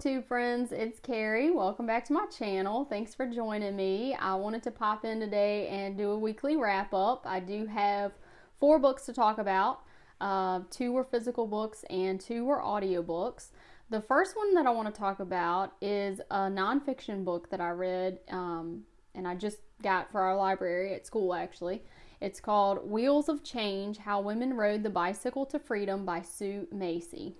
YouTube friends, it's Carrie. Welcome back to my channel. Thanks for joining me. I wanted to pop in today and do a weekly wrap up. I do have 4 books to talk about. 2 were physical books and 2 were audiobooks. The first one that I want to talk about is a nonfiction book that I read and I just got for our library at school actually. It's called Wheels of Change: How Women Rode the Bicycle to Freedom by Macy.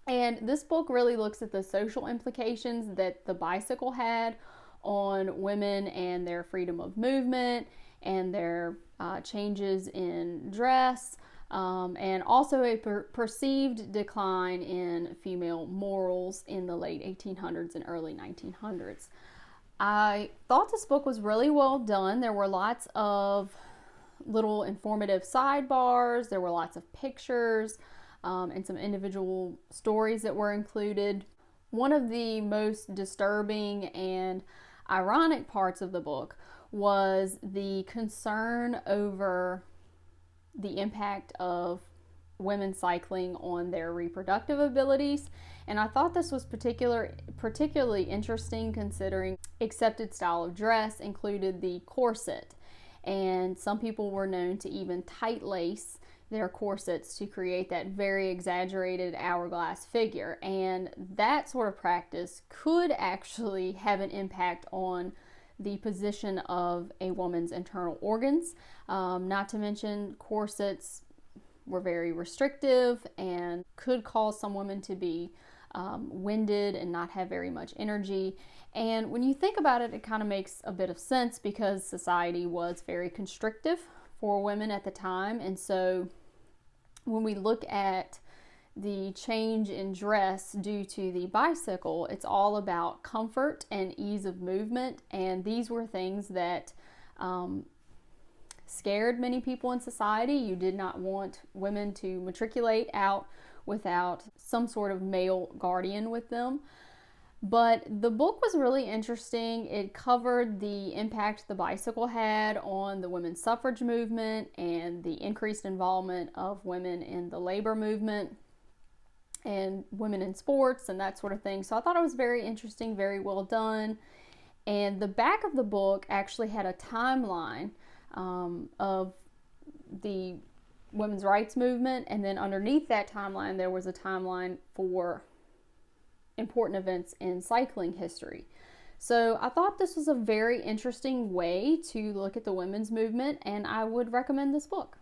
And this book really looks at the social implications that the bicycle had on women and their freedom of movement and their changes in dress, and also a perceived decline in female morals in the late 1800s and early 1900s. I thought this book was really well done. There were lots of little informative sidebars, there were lots of pictures, and some individual stories that were included. One of the most disturbing and ironic parts of the book was the concern over the impact of women cycling on their reproductive abilities. And I thought this was particularly interesting considering accepted style of dress included the corset. And some people were known to even tight lace their corsets to create that very exaggerated hourglass figure. And that sort of practice could actually have an impact on the position of a woman's internal organs. Not to mention corsets were very restrictive and could cause some women to be winded and not have very much energy. And when you think about it, it kind of makes a bit of sense because society was very constrictive for women at the time. And so when we look at the change in dress due to the bicycle, it's all about comfort and ease of movement. And these were things that scared many people in society. You did not want women to matriculate out without some sort of male guardian with them. But the book was really interesting. It covered the impact the bicycle had on the women's suffrage movement and the increased involvement of women in the labor movement and women in sports and that sort of thing. So I thought it was very interesting, very well done. And the back of the book actually had a timeline of the women's rights movement, and then underneath that timeline there was a timeline for important events in cycling history. So I thought this was a very interesting way to look at the women's movement, and I would recommend this book.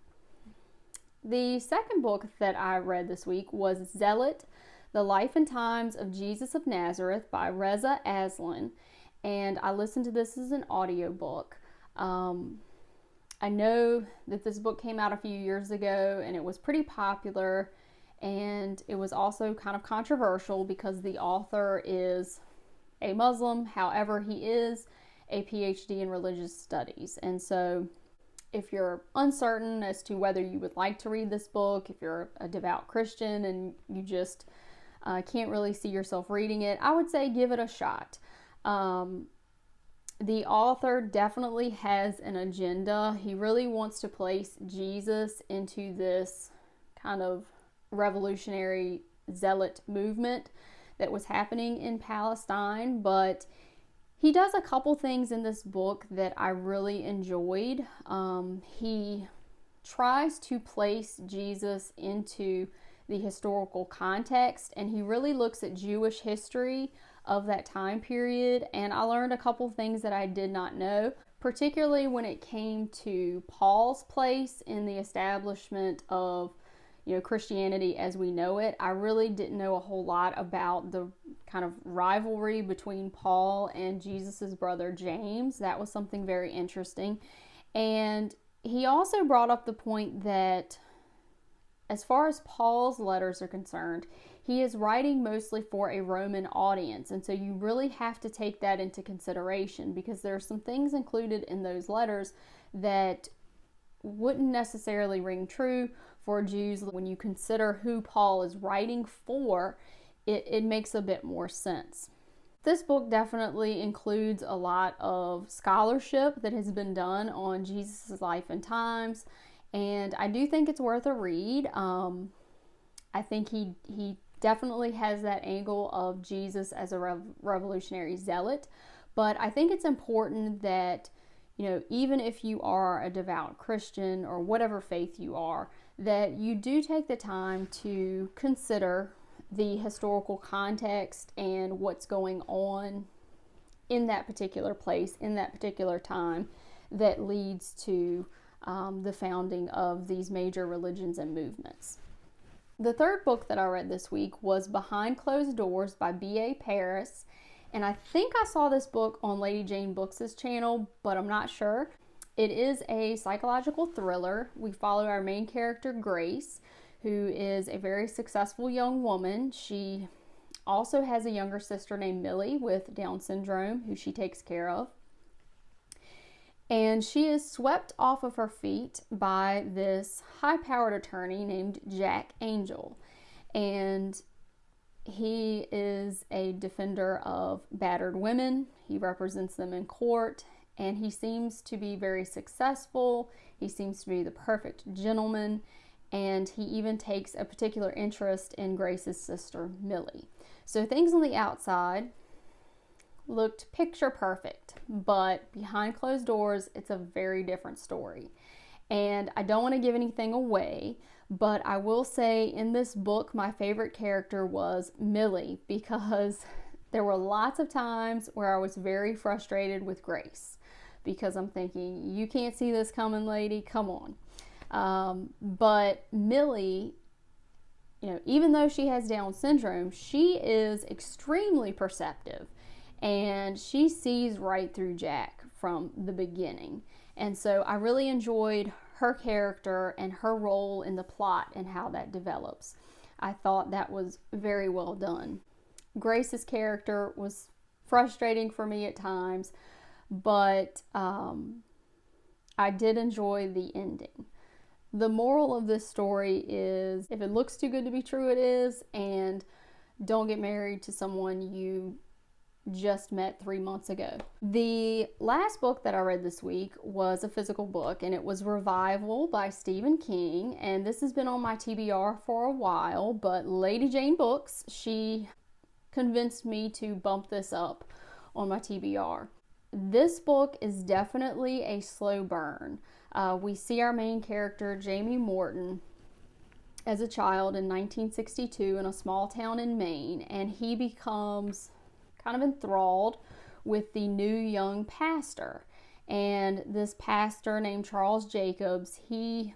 The second book that I read this week was Zealot: The Life and Times of Jesus of Nazareth by Reza Aslan, and I listened to this as an audiobook. I know that this book came out a few years ago and it was pretty popular, and it was also kind of controversial because the author is a Muslim. However, he is a PhD in religious studies. And so if you're uncertain as to whether you would like to read this book, if you're a devout Christian and you just can't really see yourself reading it, I would say give it a shot. The author definitely has an agenda. He really wants to place Jesus into this kind of revolutionary zealot movement that was happening in Palestine, but he does a couple things in this book that I really enjoyed. He tries to place Jesus into the historical context, and he really looks at Jewish history of that time period, and I learned a couple things that I did not know, particularly when it came to Paul's place in the establishment of Christianity as we know it. I really didn't know a whole lot about the kind of rivalry between Paul and Jesus's brother James. That was something very interesting. And he also brought up the point that as far as Paul's letters are concerned, he is writing mostly for a Roman audience. And so you really have to take that into consideration because there are some things included in those letters that wouldn't necessarily ring true for Jews. When you consider who Paul is writing for, it makes a bit more sense. This book definitely includes a lot of scholarship that has been done on Jesus' life and times, and I do think it's worth a read. I think he Definitely has that angle of Jesus as a revolutionary zealot, but I think it's important that, even if you are a devout Christian or whatever faith you are, that you do take the time to consider the historical context and what's going on in that particular place, in that particular time, that leads to the founding of these major religions and movements. The third book that I read this week was Behind Closed Doors by B.A. Paris. And I think I saw this book on Lady Jane Books' channel, but I'm not sure. It is a psychological thriller. We follow our main character, Grace, who is a very successful young woman. She also has a younger sister named Millie with Down syndrome, who she takes care of. And she is swept off of her feet by this high-powered attorney named Jack Angel. And he is a defender of battered women. He represents them in court, and he seems to be very successful. He seems to be the perfect gentleman, and he even takes a particular interest in Grace's sister, Millie. So things on the outside looked picture perfect, but behind closed doors, it's a very different story. And I don't want to give anything away, but I will say in this book, my favorite character was Millie, because there were lots of times where I was very frustrated with Grace, because I'm thinking, you can't see this coming, lady, come on. But Millie, even though she has Down syndrome, she is extremely perceptive. And she sees right through Jack from the beginning. And so I really enjoyed her character and her role in the plot and how that develops. I thought that was very well done. Grace's character was frustrating for me at times, but I did enjoy the ending. The moral of this story is, if it looks too good to be true, it is, and don't get married to someone you just met 3 months ago. The last book that I read this week was a physical book, and it was Revival by Stephen King, and this has been on my TBR for a while, but Lady Jane Books, she convinced me to bump this up on my TBR. This book is definitely a slow burn. We see our main character, Jamie Morton, as a child in 1962 in a small town in Maine, and he becomes kind of enthralled with the new young pastor. And this pastor named Charles Jacobs, he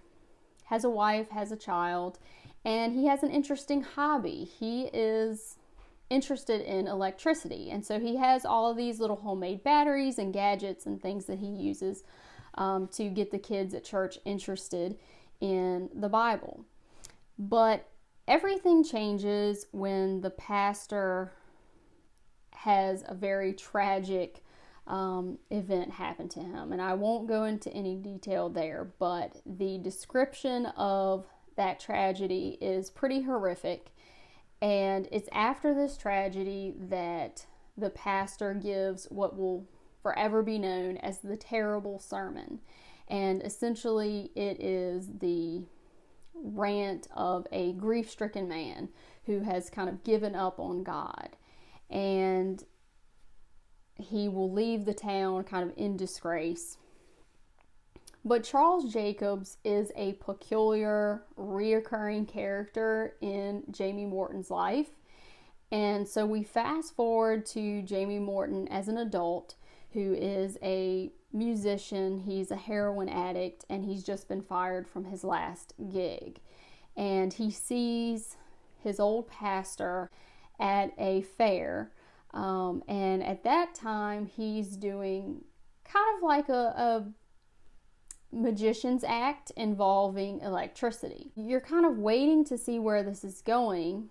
has a wife, has a child, and he has an interesting hobby. He is interested in electricity, and so he has all of these little homemade batteries and gadgets and things that he uses to get the kids at church interested in the Bible. But everything changes when the pastor has a very tragic event happen to him. And I won't go into any detail there, but the description of that tragedy is pretty horrific. And it's after this tragedy that the pastor gives what will forever be known as the terrible sermon. And essentially it is the rant of a grief-stricken man who has kind of given up on God. And he will leave the town kind of in disgrace. But Charles Jacobs is a peculiar, reoccurring character in Jamie Morton's life. And so we fast forward to Jamie Morton as an adult who is a musician. He's a heroin addict, and he's just been fired from his last gig. And he sees his old pastor at a fair, and at that time he's doing kind of like a magician's act involving electricity. You're kind of waiting to see where this is going,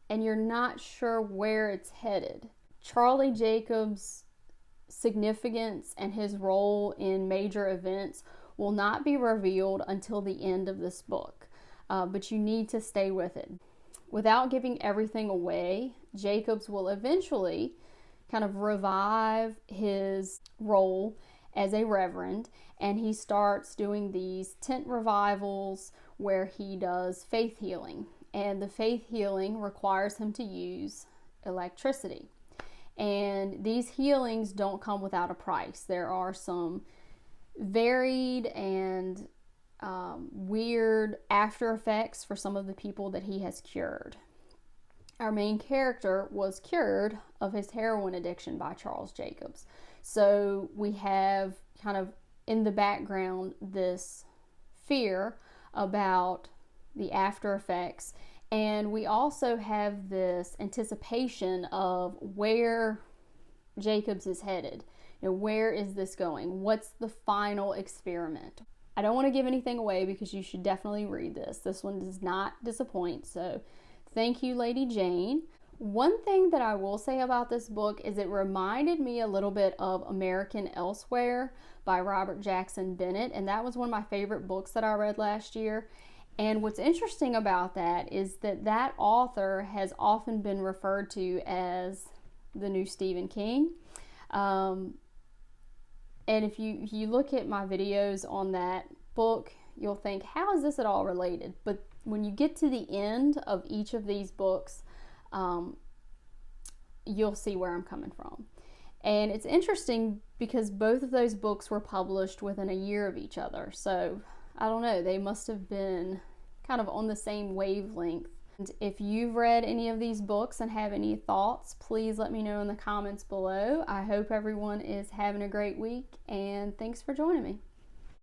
and you're not sure where it's headed. Charlie Jacobs' significance and his role in major events will not be revealed until the end of this book, but you need to stay with it. Without giving everything away, Jacobs will eventually kind of revive his role as a reverend, and he starts doing these tent revivals where he does faith healing. and the faith healing requires him to use electricity. And these healings don't come without a price. There are some varied and weird after effects for some of the people that he has cured. Our main character was cured of his heroin addiction by Charles Jacobs. So we have kind of in the background this fear about the after effects, and we also have this anticipation of where Jacobs is headed. Where is this going? What's the final experiment? I don't want to give anything away because you should definitely read this. This one does not disappoint. So thank you, Lady Jane. One thing that I will say about this book is it reminded me a little bit of American Elsewhere by Robert Jackson Bennett, and that was one of my favorite books that I read last year. And what's interesting about that is that author has often been referred to as the new Stephen King. And if you look at my videos on that book, you'll think, how is this at all related? But when you get to the end of each of these books, you'll see where I'm coming from. And it's interesting because both of those books were published within a year of each other. So I don't know, they must have been kind of on the same wavelength. And if you've read any of these books and have any thoughts, please let me know in the comments below. I hope everyone is having a great week, and thanks for joining me.